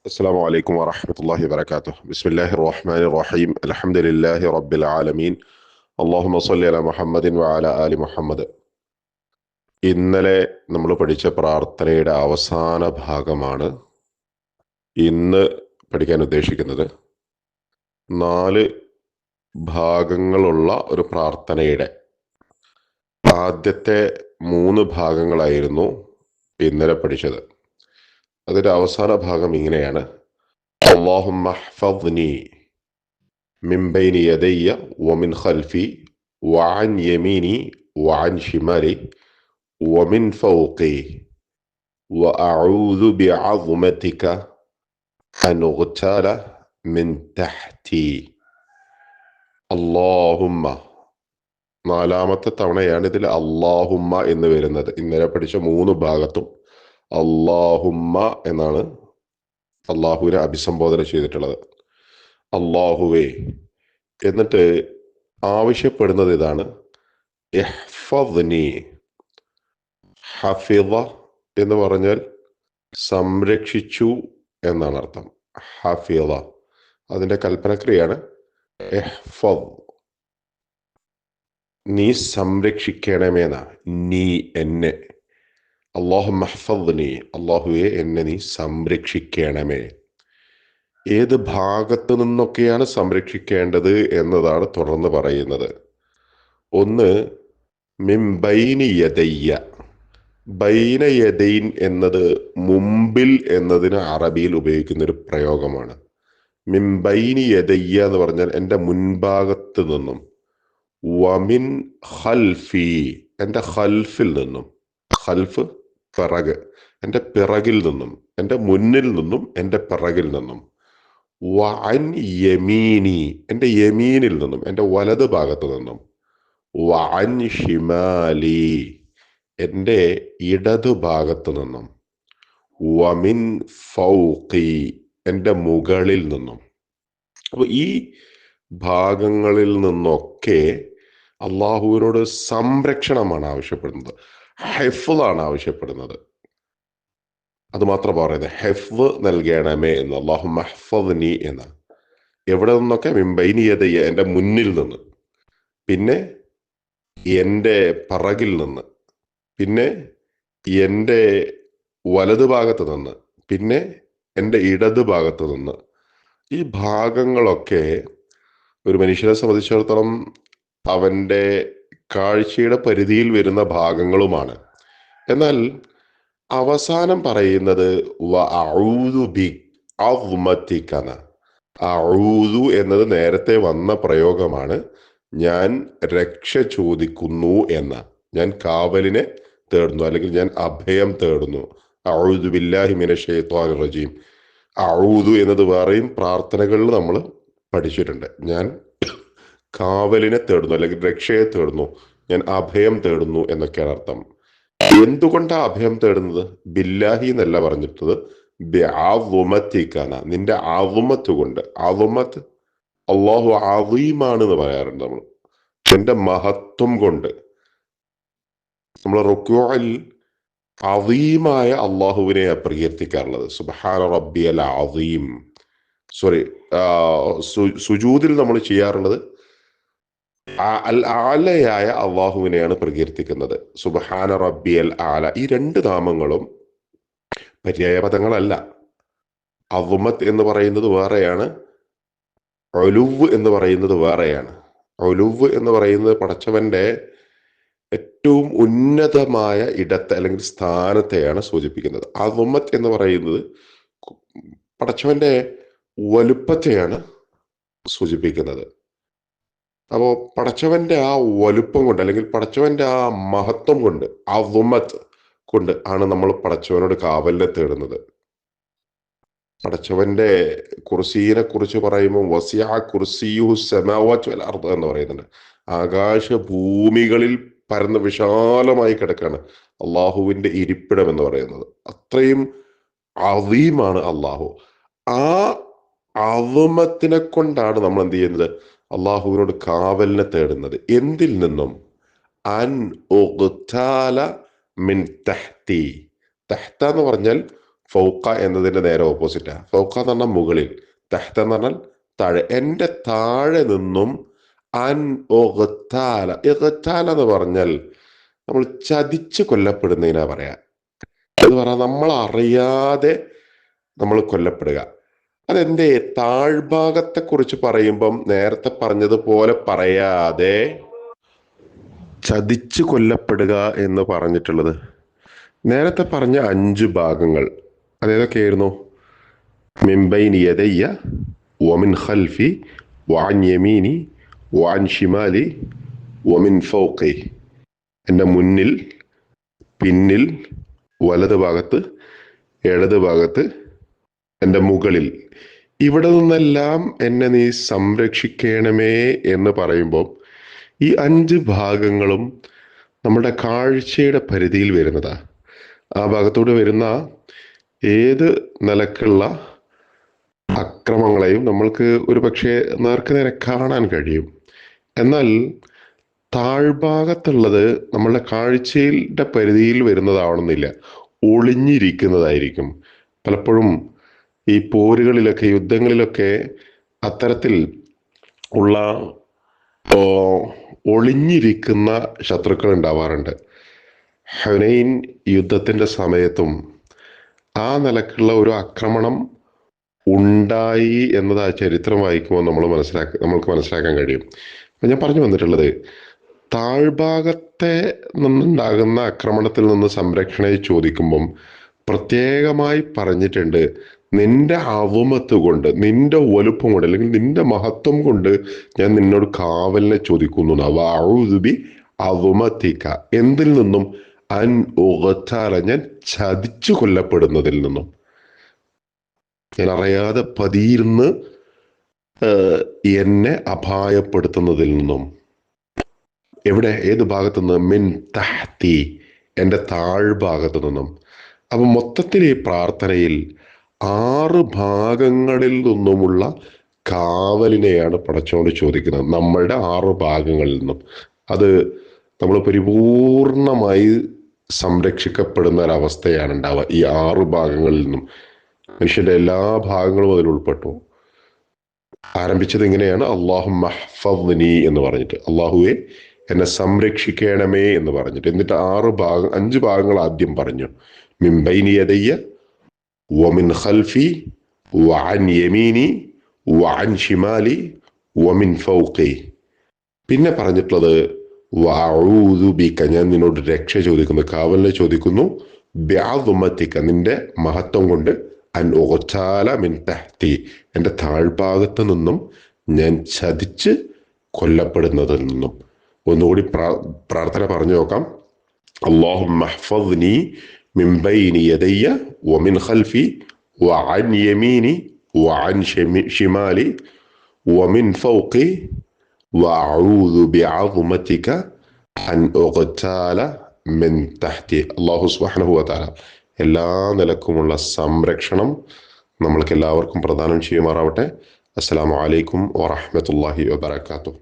السلام عليكم ورحمة الله وبركاته. بسم الله الرحمن الرحيم. الحمد لله رب العالمين. اللهم صل على محمد وعلى آل മുഹമ്മദ്. ഇന്നലെ നമ്മൾ പഠിച്ച പ്രാർത്ഥനയുടെ അവസാന ഭാഗമാണ് ഇന്ന് പഠിക്കാൻ ഉദ്ദേശിക്കുന്നത്. 4 ഭാഗങ്ങളുള്ള ഒരു പ്രാർത്ഥനയുടെ ആദ്യത്തെ 3 ഭാഗങ്ങളായിരുന്നു ഇന്നലെ പഠിച്ചത്. അതിൻ്റെ അവസാന ഭാഗം ഇങ്ങനെയാണ്: اللهم احفظني من بين يدي ومن خلفي وعن يميني وعن شمالي ومن فوقي وأعوذ بعظمتك أن أغتال من تحتي. اللهم. 4-ാമത്തെ തവണയാണ് ഇതിൽ അല്ലാഹുമ്മ എന്ന് വരുന്നത്. ഇന്നലെ പഠിച്ച 3 ഭാഗത്തും അല്ലാഹുമ്മ എന്നാണ് അള്ളാഹുവിനെ അഭിസംബോധന ചെയ്തിട്ടുള്ളത്. അല്ലാഹുവേ. എന്നിട്ട് ആവശ്യപ്പെടുന്നത് ഇതാണ്: ഇഹ്ഫദ്നി. ഹഫിള എന്ന് പറഞ്ഞാൽ സംരക്ഷിച്ചു എന്നാണ് അർത്ഥം. ഹഫിള അതിൻ്റെ കൽപ്പനക്രിയയാണ് ഇഹ്ഫദ്. നീ സംരക്ഷിക്കണമെന്ന, നീ എന്നെ. അല്ലാഹുമ്മ ഇഹ്ഫദ്നി, അല്ലാഹുവേ എന്നെ നീ സംരക്ഷിക്കണമേ. ഏത് ഭാഗത്തു നിന്നൊക്കെയാണ് സംരക്ഷിക്കേണ്ടത് എന്നതാണ് തുടർന്ന് പറയുന്നത്. ഒന്ന്, മിൻ ബൈനി യദയ്യ. ബൈന യദൈൻ എന്നത് മുമ്പിൽ എന്നതിന് അറബിയിൽ ഉപയോഗിക്കുന്ന ഒരു പ്രയോഗമാണ്. മിൻ ബൈനി യദയ്യ എന്ന് പറഞ്ഞാൽ എൻ്റെ മുൻഭാഗത്ത് നിന്നും. വമിൻ ഖൽഫി, എൻ്റെ ഖൽഫിൽ നിന്നും. ഖൽഫ് പിറക്, എൻ്റെ പിറകിൽ നിന്നും, എൻ്റെ മുന്നിൽ നിന്നും, എൻ്റെ പിറകിൽ നിന്നും. വഅൻ യമീനി, എൻ്റെ യമീനിൽ നിന്നും, എൻ്റെ വലത് ഭാഗത്തു നിന്നും. വഅൻ ഷിമാലി, എൻ്റെ ഇടതു ഭാഗത്തു നിന്നും. വമിൻ ഫൗഖി, എൻ്റെ മുകളിൽ നിന്നും. അപ്പോൾ ഈ ഭാഗങ്ങളിൽ നിന്നൊക്കെ അള്ളാഹുവിനോട് സംരക്ഷണമാണ് ആവശ്യപ്പെടുന്നത്, ഹിഫ്ളാണ് ആവശ്യപ്പെടുന്നത്. അത് മാത്രം പറയുന്നത് ഹെഫ്വ് നൽകണമേ എന്ന്. അല്ലാഹുമ്മ ഇഹ്ഫദ്നി എന്ന്. എവിടെ നിന്നൊക്കെ? മിൻ ബൈനി യദയ്യ, എൻ്റെ മുന്നിൽ നിന്ന്, പിന്നെ എൻ്റെ പിറകിൽ നിന്ന്, പിന്നെ എൻ്റെ വലതു ഭാഗത്ത് നിന്ന്, പിന്നെ എൻ്റെ ഇടതു ഭാഗത്ത് നിന്ന്. ഈ ഭാഗങ്ങളൊക്കെ ഒരു മനുഷ്യനെ സംബന്ധിച്ചിടത്തോളം അവൻ്റെ കാഴ്ചയുടെ പരിധിയിൽ വരുന്ന ഭാഗങ്ങളുമാണ്. എന്നാൽ അവസാനം പറയുന്നത് വഅഊദു ബിഅസ്മതിക. അഊദു എന്നത് നേരത്തെ വന്ന പ്രയോഗമാണ്. ഞാൻ രക്ഷ ചോദിക്കുന്നു എന്ന, ഞാൻ കാവലിനെ തേടുന്നു, അല്ലെങ്കിൽ ഞാൻ അഭയം തേടുന്നു. അഊദു ബില്ലാഹി മിനശ് ശൈത്വാനിർ റജീം. അഊദു എന്നത് വേറെയും പ്രാർത്ഥനകളിൽ നമ്മൾ പഠിച്ചിട്ടുണ്ട്. ഞാൻ കാവലിനെ തേടുന്നു, അല്ലെങ്കിൽ രക്ഷയെ തേടുന്നു, ഞാൻ അഭയം തേടുന്നു എന്നൊക്കെയാണ് അർത്ഥം. എന്തുകൊണ്ടാണ് അഭയം തേടുന്നത്? ബില്ലാഹി എന്നല്ല പറഞ്ഞിട്ടത്, ബിഅസ്മതിക, നിന്റെ അസ്മത്ത് കൊണ്ട്. അസ്മത്ത്, അല്ലാഹു അസീമാണ് എന്ന് പറയാറുണ്ട് നമ്മൾ. എന്റെ മഹത്വം കൊണ്ട്. നമ്മൾ റുക്കൂഇൽ അസീമായ അള്ളാഹുവിനെ പ്രകീർത്തിക്കാറുള്ളത്. സുബ്ഹാന റബ്ബിയൽ അസീം. സുജൂദിൽ നമ്മൾ ചെയ്യാറുള്ളത് അൽ ആലയായ അള്ളാഹുവിനെയാണ് പ്രകീർത്തിക്കുന്നത്. സുബ്ഹാന റബ്ബിയൽ ആല. ഈ 2 നാമങ്ങളും പര്യായപദങ്ങളല്ല. അസ്മത്ത് എന്ന് പറയുന്നത് വേറെയാണ്, ഉലുവ് എന്ന് പറയുന്നത് വേറെയാണ്. ഉലുവ് എന്ന് പറയുന്നത് പടച്ചവന്റെ ഏറ്റവും ഉന്നതമായ ഇടത്തെ അല്ലെങ്കിൽ സ്ഥാനത്തെയാണ് സൂചിപ്പിക്കുന്നത്. അസ്മത്ത് എന്ന് പറയുന്നത് പടച്ചവന്റെ വലുപ്പത്തെയാണ് സൂചിപ്പിക്കുന്നത്. അപ്പോൾ പടച്ചവന്റെ ആ വലുപ്പം കൊണ്ട്, അല്ലെങ്കിൽ പടച്ചവന്റെ ആ മഹത്വം കൊണ്ട്, അസ്മത്ത് കൊണ്ട് ആണ് നമ്മൾ പടച്ചവനോട് കാവലിനെ തേടുന്നത്. പടച്ചവന്റെ കുർസിയെ കുറിച്ച് പറയുമ്പോൾ വസിഅ കുർസിയുഹു സമാവാതി വൽ അർദ് എന്ന് പറയുന്നുണ്ട്. ആകാശ ഭൂമികളിൽ പരന്ന് വിശാലമായി കിടക്കാണ് അള്ളാഹുവിന്റെ ഇരിപ്പിടം എന്ന് പറയുന്നത്. അത്രയും അസീമാണ് അള്ളാഹു. ആ അസ്മത്തിനെ കൊണ്ടാണ് നമ്മൾ എന്ത് ചെയ്യുന്നത്? അള്ളാഹുവിനോട് കാവലിനെ തേടുന്നത്. എന്തിൽ നിന്നും? അൻ ഉഖ്താല മിൻ തഹ്തി. തഹ്ത എന്ന് പറഞ്ഞാൽ ഫൗക്ക എന്നതിന്റെ നേരെ ഓപ്പോസിറ്റാ. ഫൗക്ക എന്ന് പറഞ്ഞാൽ മുകളിൽ, തഹ്ത എന്ന് പറഞ്ഞാൽ താഴെ. എൻ്റെ താഴെ നിന്നും അൻ ഒഗത്താല. ഇഗത്താല എന്ന് പറഞ്ഞാൽ നമ്മൾ ചതിച്ച് കൊല്ലപ്പെടുന്നതിനാ പറയാ. എന്ന് പറഞ്ഞാൽ നമ്മൾ അറിയാതെ നമ്മൾ കൊല്ലപ്പെടുക. അതെന്തേ? താഴ്ഭാഗത്തെ കുറിച്ച് പറയുമ്പം നേരത്തെ പറഞ്ഞതുപോലെ പറയാതെ ചതിച്ച് കൊല്ലപ്പെടുക എന്ന് പറഞ്ഞിട്ടുള്ളത്? നേരത്തെ പറഞ്ഞ 5 ഭാഗങ്ങൾ അതേതൊക്കെയായിരുന്നു? മിൻ യദയ്യ വമിൻ ഖൽഫി വഅൻ യമീനി വഅൻ ഷിമാലി വമിൻ ഫൗഖി. എൻ്റെ മുന്നിൽ, പിന്നിൽ, വലത് ഭാഗത്ത്, ഇടത് ഭാഗത്ത്, എൻ്റെ മുകളിൽ. ഇവിടെ നിന്നെല്ലാം എന്നെ നീ സംരക്ഷിക്കണമേ എന്ന് പറയുമ്പോൾ ഈ 5 ഭാഗങ്ങളും നമ്മുടെ കാഴ്ചയുടെ പരിധിയിൽ വരുന്നതാ. ആ ഭാഗത്തൂടെ വരുന്ന ഏത് നിലക്കുള്ള അക്രമങ്ങളെയും നമ്മൾക്ക് ഒരു പക്ഷേ നേർക്കുനേരെ കാണാൻ കഴിയും. എന്നാൽ താഴ്ഭാഗത്തുള്ളത് നമ്മളുടെ കാഴ്ചയുടെ പരിധിയിൽ വരുന്നതാവണമെന്നില്ല, ഒളിഞ്ഞിരിക്കുന്നതായിരിക്കും. പലപ്പോഴും ഈ പോരുകളിലൊക്കെ, യുദ്ധങ്ങളിലൊക്കെ അത്തരത്തിൽ ഉള്ള ഒളിഞ്ഞിരിക്കുന്ന ശത്രുക്കൾ ഉണ്ടാവാറുണ്ട്. ഹുനൈൻ യുദ്ധത്തിന്റെ സമയത്തും ആ നിലക്കുള്ള ഒരു ആക്രമണം ഉണ്ടായി എന്നത് ആ ചരിത്രം വായിക്കുമ്പോൾ നമ്മൾക്ക് മനസ്സിലാക്കാൻ കഴിയും. അപ്പം ഞാൻ പറഞ്ഞു വന്നിട്ടുള്ളത്, താഴ്ഭാഗത്തെ നിന്നുണ്ടാകുന്ന ആക്രമണത്തിൽ നിന്ന് സംരക്ഷണയെ ചോദിക്കുമ്പം പ്രത്യേകമായി പറഞ്ഞിട്ടുണ്ട്, നിന്റെ അവമത്ത് കൊണ്ട്, നിന്റെ വലുപ്പം കൊണ്ട്, അല്ലെങ്കിൽ നിന്റെ മഹത്വം കൊണ്ട് ഞാൻ നിന്നോട് കാവലിനെ ചോദിക്കുന്നു. വഅഊദുബി അവമത്തിക. എന്തിൽ നിന്നും? അൻ ഉഗതാല. ഞാൻ ചതിച്ചു കൊല്ലപ്പെടുന്നതിൽ നിന്നും, ഞാൻ അറിയാതെ പതിയിരുന്ന് എന്നെ അപായപ്പെടുത്തുന്നതിൽ നിന്നും. എവിടെ? ഏത് ഭാഗത്തു നിന്ന്? മിൻ തഹ്തി. എൻ്റെ താഴ്ഭാഗത്തു നിന്നും. അപ്പം മൊത്തത്തിൽ ഈ പ്രാർത്ഥനയിൽ 6 ഭാഗങ്ങളിൽ നിന്നുമുള്ള കാവലിനെയാണ് പടച്ചോണ്ട് ചോദിക്കുന്നത്, നമ്മളുടെ 6 ഭാഗങ്ങളിൽ നിന്നും. അത് നമ്മൾ പരിപൂർണമായി സംരക്ഷിക്കപ്പെടുന്ന ഒരവസ്ഥയാണ് ഉണ്ടാവുക ഈ 6 ഭാഗങ്ങളിൽ നിന്നും. മനുഷ്യന്റെ എല്ലാ ഭാഗങ്ങളും അതിൽ ഉൾപ്പെട്ടു. ആരംഭിച്ചത് ഇങ്ങനെയാണ്, അല്ലാഹുമ്മ ഹ്ഫദ്നി എന്ന് പറഞ്ഞിട്ട്, അള്ളാഹുവെ എന്നെ സംരക്ഷിക്കണമേ എന്ന് പറഞ്ഞിട്ട്. എന്നിട്ട് 5 ഭാഗങ്ങൾ ആദ്യം പറഞ്ഞു. മിൻ ബൈനി യദയ്യ വമിൻ ഖൽഫി വഅൻ യമീനി വഅൻ ഷിമാലി വമിൻ ഫൗഖി. പിന്നെ പറഞ്ഞിട്ടുള്ളത് വഅഊദു ബിക, ഞാൻ നിന്നോട് രക്ഷ ചോദിക്കുന്നു, കാവലിനെ ചോദിക്കുന്നു, ബിഅദ്മതിക, നിന്റെ മഹത്വം കൊണ്ട്, അൻ ഉഗ്താല മിൻ തഹ്തി, എൻ്റെ താഴ്ഭാഗത്ത് നിന്നും ഞാൻ ചതിച്ച് കൊല്ലപ്പെടുന്നതിൽ നിന്നും. ഒന്നുകൂടി പ്രാർത്ഥന പറഞ്ഞു നോക്കാം. അല്ലാഹുമ്മ ഹ്ഫദ്നി മിൻ ബൈനി യദയ്യ വമിൻ ഖൽഫി വഅൻ യമീനി വഅൻ ഷിമാലി വമിൻ ഫൗഖി വഅഊദു ബിഅദ്മതിക അൻ ഉഗ്താല മിൻ തഹ്തി. അല്ലാഹു സുബ്ഹാനഹു വതആല എല്ലാ നിലക്കുമുള്ള സംരക്ഷണം നമ്മൾക്ക് എല്ലാവർക്കും പ്രദാനം ചെയ്യുമാറാവട്ടെ. അസ്സലാമു അലൈക്കും വറഹ്മത്തുള്ളാഹി വബറകാതുഹു.